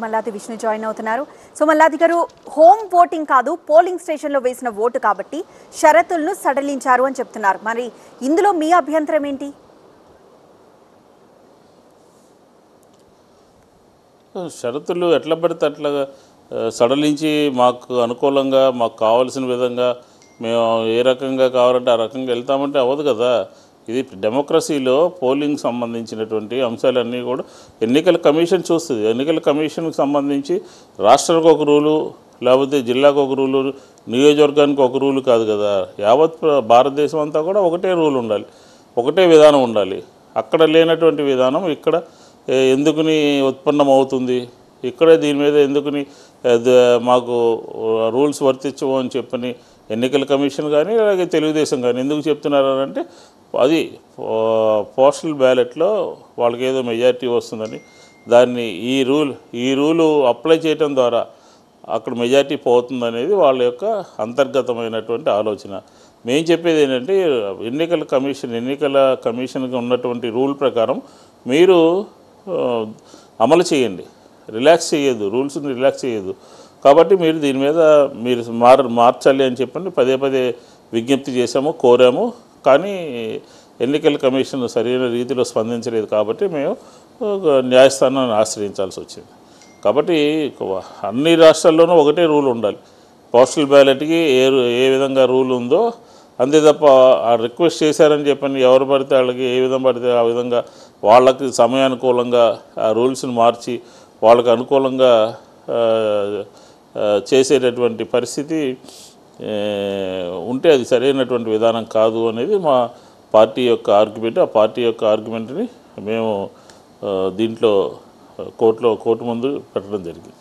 Malladi Vishnu join అవుతున్నారు. So Malladi గారు, home voting కాదు పోలింగ్ స్టేషన్లో వేసిన ఓటు కాబట్టి షరతులను సడలించారు అని చెప్తున్నారు. మరి ఇందులో మీ అభ్యంతరం ఏంటి? షరతులు ఎట్లా పడితే అట్లా సడలించి మాకు అనుకూలంగా మాకు కావాల్సిన విధంగా మేము ఏ రకంగా కావాలంటే ఆ రకంగా వెళ్తామంటే అవ్వదు కదా. ఇది డెమోక్రసీలో పోలింగ్ సంబంధించినటువంటి అంశాలన్నీ కూడా ఎన్నికల కమిషన్ చూస్తుంది. ఎన్నికల కమిషన్కి సంబంధించి రాష్ట్రానికి ఒక రూలు, లేకపోతే జిల్లాకు ఒక రూలు, నియోజకవర్గానికి ఒక రూలు కాదు కదా. యావత్ భారతదేశం అంతా కూడా ఒకటే రూల్ ఉండాలి, ఒకటే విధానం ఉండాలి. అక్కడ లేనటువంటి విధానం ఇక్కడ ఎందుకుని ఉత్పన్నమవుతుంది, ఇక్కడే దీని మీద ఎందుకుని మాకు రూల్స్ వర్తించవు అని చెప్పని ఎన్నికల కమిషన్ కానీ అలాగే తెలుగుదేశం కానీ ఎందుకు చెప్తున్నారు అంటే, అది పోస్టల్ బ్యాలెట్లో వాళ్ళకి ఏదో మెజారిటీ వస్తుందని, దాన్ని ఈ రూలు అప్లై చేయడం ద్వారా అక్కడ మెజారిటీ పోతుందనేది వాళ్ళ యొక్క అంతర్గతమైనటువంటి ఆలోచన. మేము చెప్పేది ఏంటంటే, ఎన్నికల కమిషన్కి ఉన్నటువంటి రూల్ ప్రకారం మీరు అమలు చేయండి, రిలాక్స్ చేయొద్దు, రూల్స్ని రిలాక్స్ చేయొద్దు. కాబట్టి మీరు దీని మీద మీరు మార్చాలి అని చెప్పండి పదే పదే విజ్ఞప్తి చేశాము, కోరాము. కానీ ఎన్నికల కమిషన్ సరైన రీతిలో స్పందించలేదు కాబట్టి మేము న్యాయస్థానాన్ని ఆశ్రయించాల్సి వచ్చింది. కాబట్టి అన్ని రాష్ట్రాల్లోనూ ఒకటే రూల్ ఉండాలి. పోస్టల్ బ్యాలెట్కి ఏ విధంగా రూల్ ఉందో అంతే తప్ప ఆ రిక్వెస్ట్ చేశారని చెప్పని ఎవరు పడితే వాళ్ళకి ఏ విధంగా పడితే ఆ విధంగా వాళ్ళకి సమయానుకూలంగా ఆ రూల్స్ని మార్చి వాళ్ళకి అనుకూలంగా చేసేటటువంటి పరిస్థితి ఉంటే అది సరైనటువంటి విధానం కాదు అనేది మా పార్టీ యొక్క ఆర్గ్యుమెంట్. ఆ పార్టీ యొక్క ఆర్గ్యుమెంట్ని మేము దీంట్లో కోర్టు ముందు పెట్టడం జరిగింది.